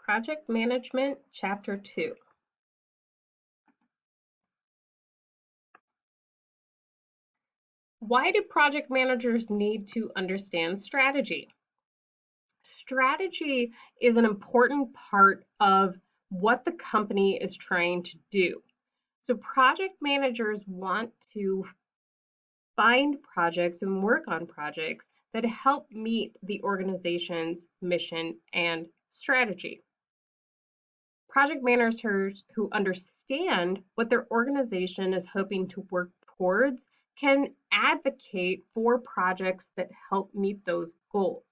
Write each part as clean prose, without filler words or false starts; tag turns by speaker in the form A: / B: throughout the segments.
A: Project Management, Chapter 2. Why do project managers need to understand strategy? Strategy is an important part of what the company is trying to do. So project managers want to find projects and work on projects that help meet the organization's mission and strategy. Project managers who understand what their organization is hoping to work towards can advocate for projects that help meet those goals.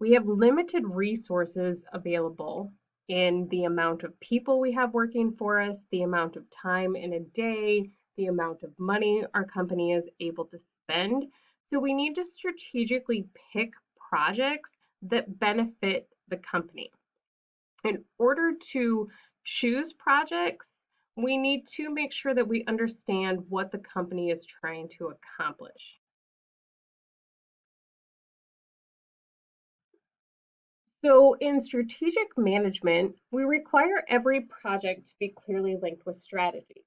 A: We have limited resources available in the amount of people we have working for us, the amount of time in a day, the amount of money our company is able to spend. So we need to strategically pick projects that benefit the company. In order to choose projects, we need to make sure that we understand what the company is trying to accomplish. So in strategic management, we require every project to be clearly linked with strategy.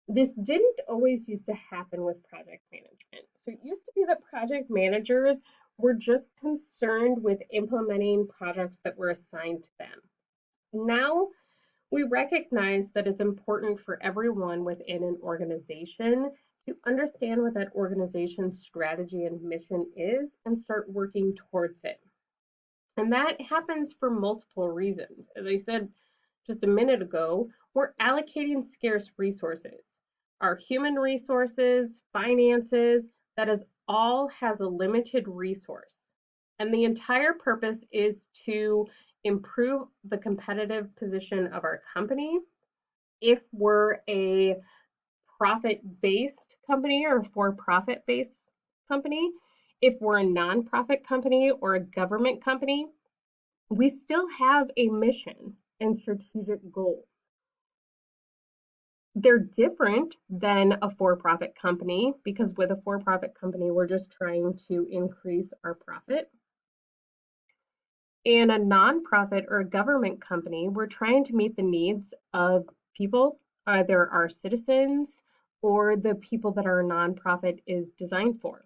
A: This didn't always used to happen with project management. So it used to be that project managers were just concerned with implementing projects that were assigned to them. Now, we recognize that it's important for everyone within an organization to understand what that organization's strategy and mission is and start working towards it. And that happens for multiple reasons. As I said just a minute ago, we're allocating scarce resources. Our human resources, finances, that is all has a limited resource. And the entire purpose is to improve the competitive position of our company. If we're a profit-based company or a for-profit-based company, if we're a nonprofit company or a government company, we still have a mission and strategic goals. They're different than a for-profit company because with a for-profit company, we're just trying to increase our profit. In a nonprofit or a government company, we're trying to meet the needs of people, either our citizens or the people that our nonprofit is designed for.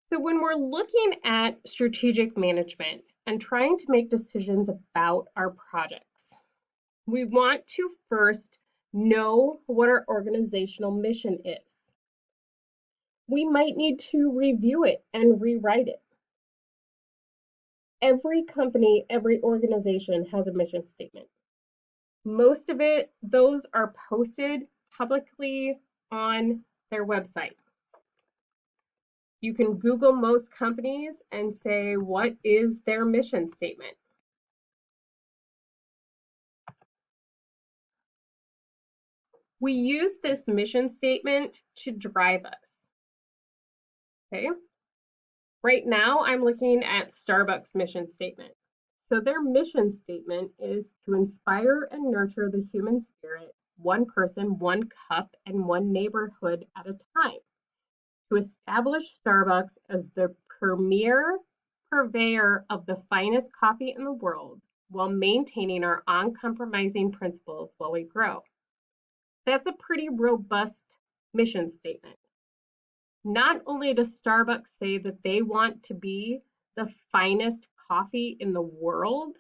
A: So when we're looking at strategic management and trying to make decisions about our projects, we want to first know what our organizational mission is. We might need to review it and rewrite it. Every company, every organization has a mission statement. Most of it, those are posted publicly on their website. You can Google most companies and say, what is their mission statement? We use this mission statement to drive us. Okay. Right now, I'm looking at Starbucks' mission statement. So their mission statement is to inspire and nurture the human spirit, one person, one cup, and one neighborhood at a time. To establish Starbucks as the premier purveyor of the finest coffee in the world while maintaining our uncompromising principles while we grow. That's a pretty robust mission statement. Not only does Starbucks say that they want to be the finest coffee in the world,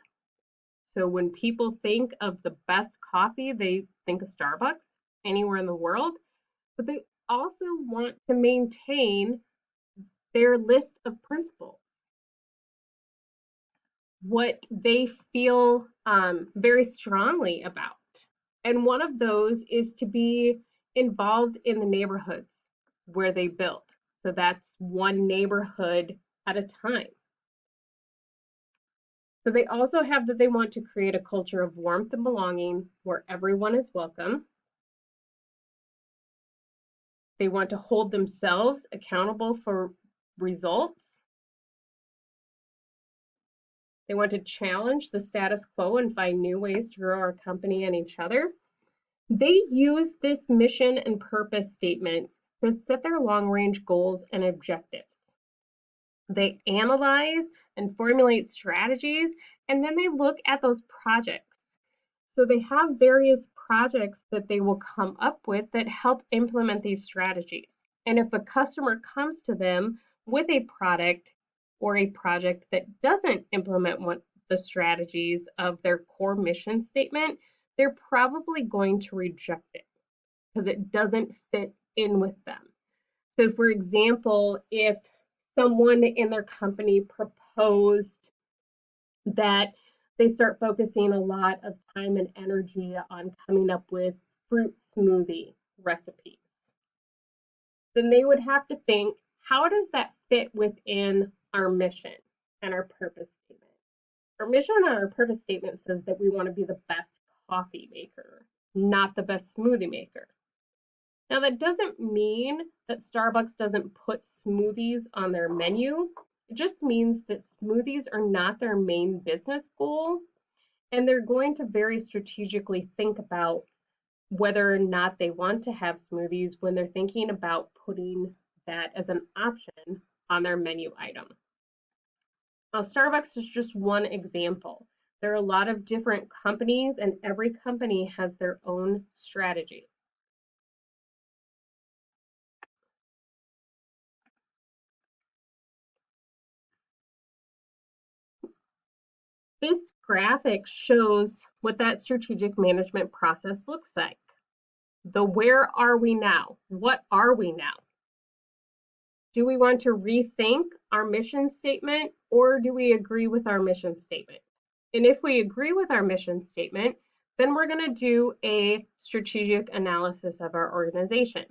A: so when people think of the best coffee, they think of Starbucks anywhere in the world, but they also want to maintain their list of principles, what they feel very strongly about. And one of those is to be involved in the neighborhoods where they build. So that's one neighborhood at a time. So they also have that they want to create a culture of warmth and belonging where everyone is welcome. They want to hold themselves accountable for results. They want to challenge the status quo and find new ways to grow our company and each other. They use this mission and purpose statements to set their long-range goals and objectives. They analyze and formulate strategies, and then they look at those projects. So they have various projects that they will come up with that help implement these strategies. And if a customer comes to them with a product or a project that doesn't implement the strategies of their core mission statement, they're probably going to reject it because it doesn't fit in with them. So, for example, if someone in their company proposed that they start focusing a lot of time and energy on coming up with fruit smoothie recipes, then they would have to think, how does that fit within our mission and our purpose statement? Our mission and our purpose statement says that we want to be the best coffee maker, not the best smoothie maker. Now, that doesn't mean that Starbucks doesn't put smoothies on their menu. It just means that smoothies are not their main business goal, and they're going to very strategically think about whether or not they want to have smoothies when they're thinking about putting that as an option on their menu item. Now, Starbucks is just one example. There are a lot of different companies, and every company has their own strategy. This graphic shows what that strategic management process looks like. The where are we now? What are we now? Do we want to rethink our mission statement, or do we agree with our mission statement? And if we agree with our mission statement, then we're going to do a strategic analysis of our organization.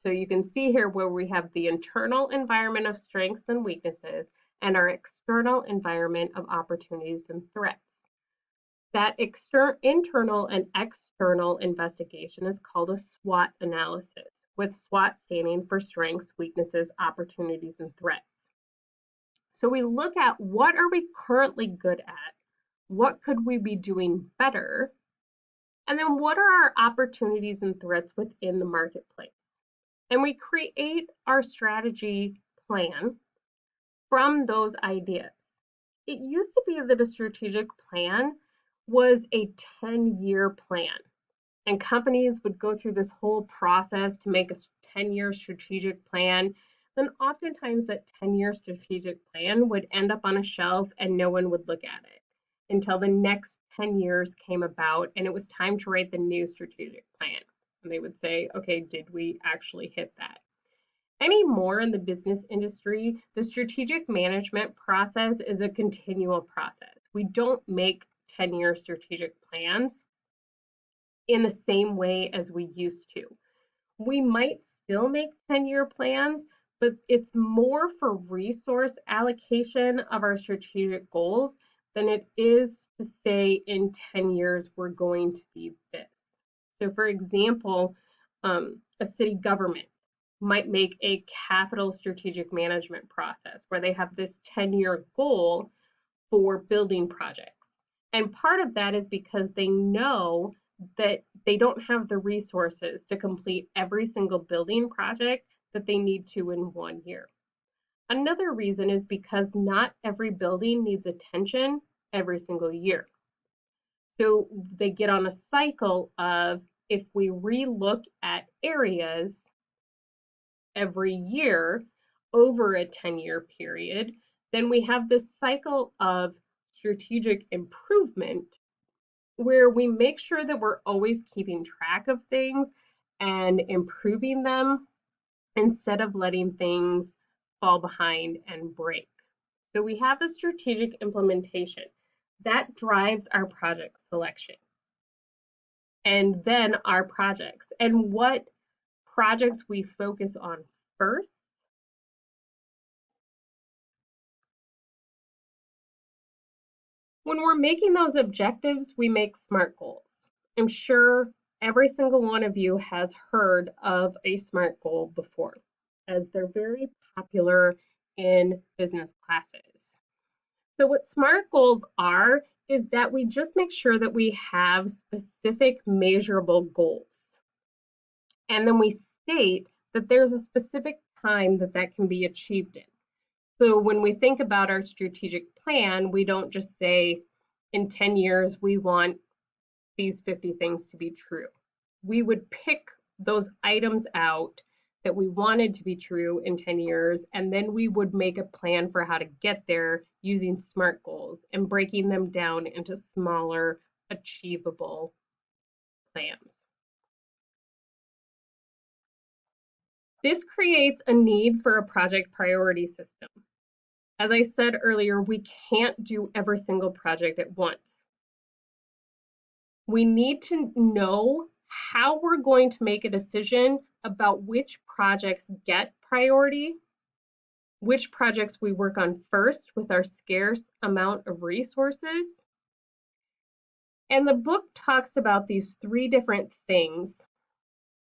A: So you can see here where we have the internal environment of strengths and weaknesses and our external environment of opportunities and threats. That internal and external investigation is called a SWOT analysis, with SWOT standing for strengths, weaknesses, opportunities, and threats. So we look at what are we currently good at, what could we be doing better, and then what are our opportunities and threats within the marketplace. And we create our strategy plan from those ideas. It used to be that a strategic plan was a 10-year plan, and companies would go through this whole process to make a 10-year strategic plan. Then oftentimes that 10-year strategic plan would end up on a shelf and no one would look at it until the next 10 years came about and it was time to write the new strategic plan. And they would say, okay, did we actually hit that? Anymore in the business industry, the strategic management process is a continual process. We don't make 10-year strategic plans in the same way as we used to. We might still make 10-year plans, but it's more for resource allocation of our strategic goals than it is to say in 10 years we're going to be this. So for example, a city government might make a capital strategic management process where they have this 10-year goal for building projects. And part of that is because they know that they don't have the resources to complete every single building project that they need to in 1 year. Another reason is because not every building needs attention every single year. So they get on a cycle of, if we relook at areas every year over a 10-year period, then we have this cycle of strategic improvement where we make sure that we're always keeping track of things and improving them instead of letting things fall behind and break. So we have a strategic implementation that drives our project selection and then our projects and what projects we focus on first. When we're making those objectives, we make SMART goals. I'm sure every single one of you has heard of a SMART goal before, as they're very popular in business classes. So what SMART goals are is that we just make sure that we have specific measurable goals. And then we state that there's a specific time that that can be achieved in. So when we think about our strategic plan, we don't just say in 10 years we want these 50 things to be true. We would pick those items out that we wanted to be true in 10 years, and then we would make a plan for how to get there using SMART goals and breaking them down into smaller, achievable plans. This creates a need for a project priority system. As I said earlier, we can't do every single project at once. We need to know how we're going to make a decision about which projects get priority, which projects we work on first with our scarce amount of resources. And the book talks about these 3 different things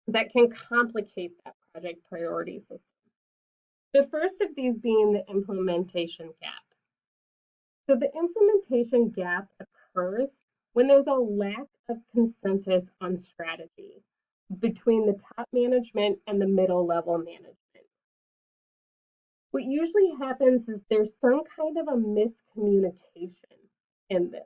A: that can complicate that project priority system. The first of these being the implementation gap. So the implementation gap occurs when there's a lack of consensus on strategy between the top management and the middle level management. What usually happens is there's some kind of a miscommunication in this.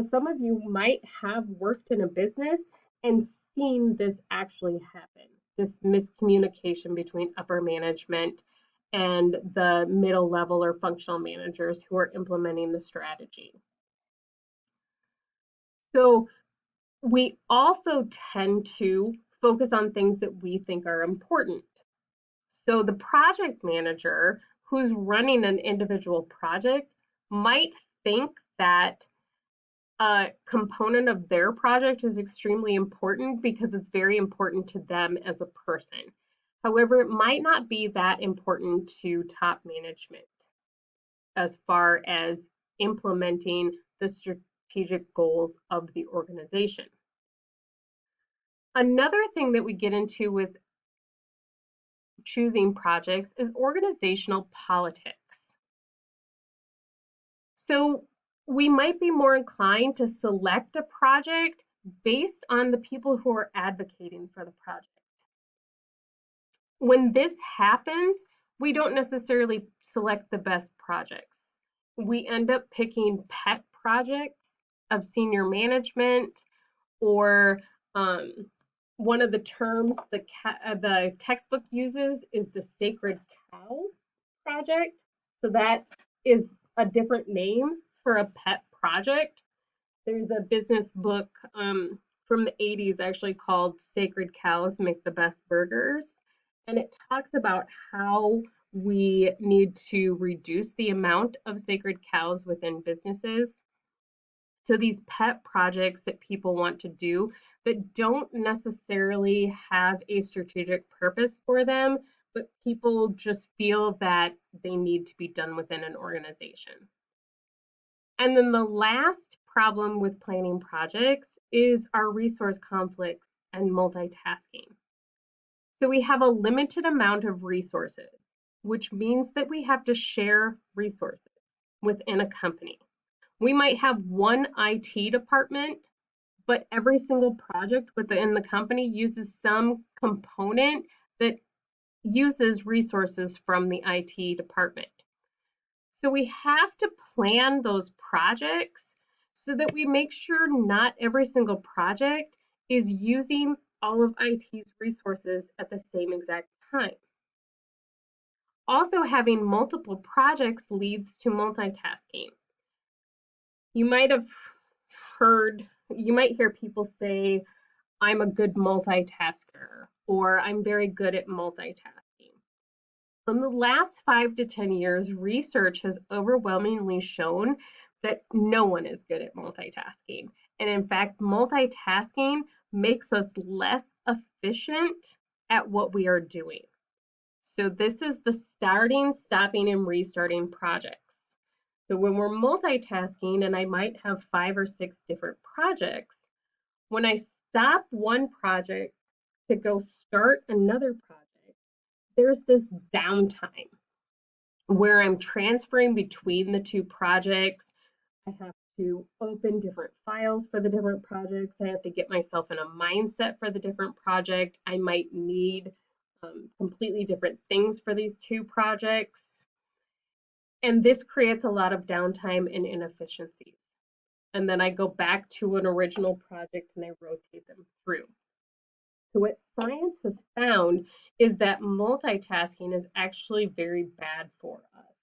A: Some of you might have worked in a business and seen this actually happen, this miscommunication between upper management and the middle level or functional managers who are implementing the strategy. So we also tend to focus on things that we think are important. So the project manager who's running an individual project might think that a component of their project is extremely important because it's very important to them as a person. However, it might not be that important to top management as far as implementing the strategic goals of the organization. Another thing that we get into with choosing projects is organizational politics. So we might be more inclined to select a project based on the people who are advocating for the project. When this happens, we don't necessarily select the best projects. We end up picking pet projects of senior management, or one of the terms the textbook uses is the sacred cow project. So that is a different name for a pet project. There's a business book from the 80s actually called Sacred Cows Make the Best Burgers. And it talks about how we need to reduce the amount of sacred cows within businesses. So these pet projects that people want to do that don't necessarily have a strategic purpose for them, but people just feel that they need to be done within an organization. And then the last problem with planning projects is our resource conflicts and multitasking. So we have a limited amount of resources, which means that we have to share resources within a company. We might have one IT department, but every single project within the company uses some component that uses resources from the IT department. So we have to plan those projects so that we make sure not every single project is using all of IT's resources at the same exact time. Also, having multiple projects leads to multitasking. You might hear people say, I'm a good multitasker, or I'm very good at multitasking. In the last 5 to 10 years, research has overwhelmingly shown that no one is good at multitasking. And in fact, multitasking makes us less efficient at what we are doing. So this is the starting, stopping, and restarting projects. So when we're multitasking, and I might have 5 or 6 different projects, when I stop one project to go start another project, there's this downtime where I'm transferring between the 2 projects. I have to open different files for the different projects. I have to get myself in a mindset for the different project. I might need completely different things for these two projects. And this creates a lot of downtime and inefficiencies. And then I go back to an original project and I rotate them through. So what science has found is that multitasking is actually very bad for us.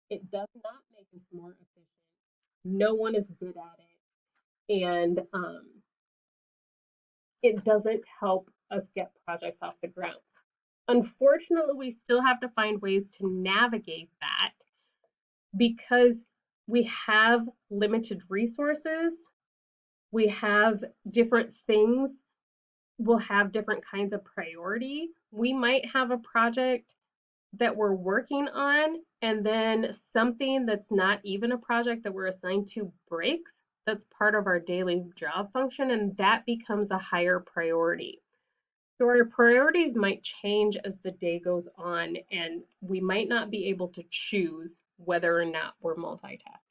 A: It does not make us more efficient. No one is good at it, and it doesn't help us get projects off the ground. Unfortunately, we still have to find ways to navigate that because we have limited resources, we have different things, we'll have different kinds of priority. We might have a project that we're working on, and then something that's not even a project that we're assigned to breaks. That's part of our daily job function, and that becomes a higher priority. So our priorities might change as the day goes on, and we might not be able to choose whether or not we're multitasking.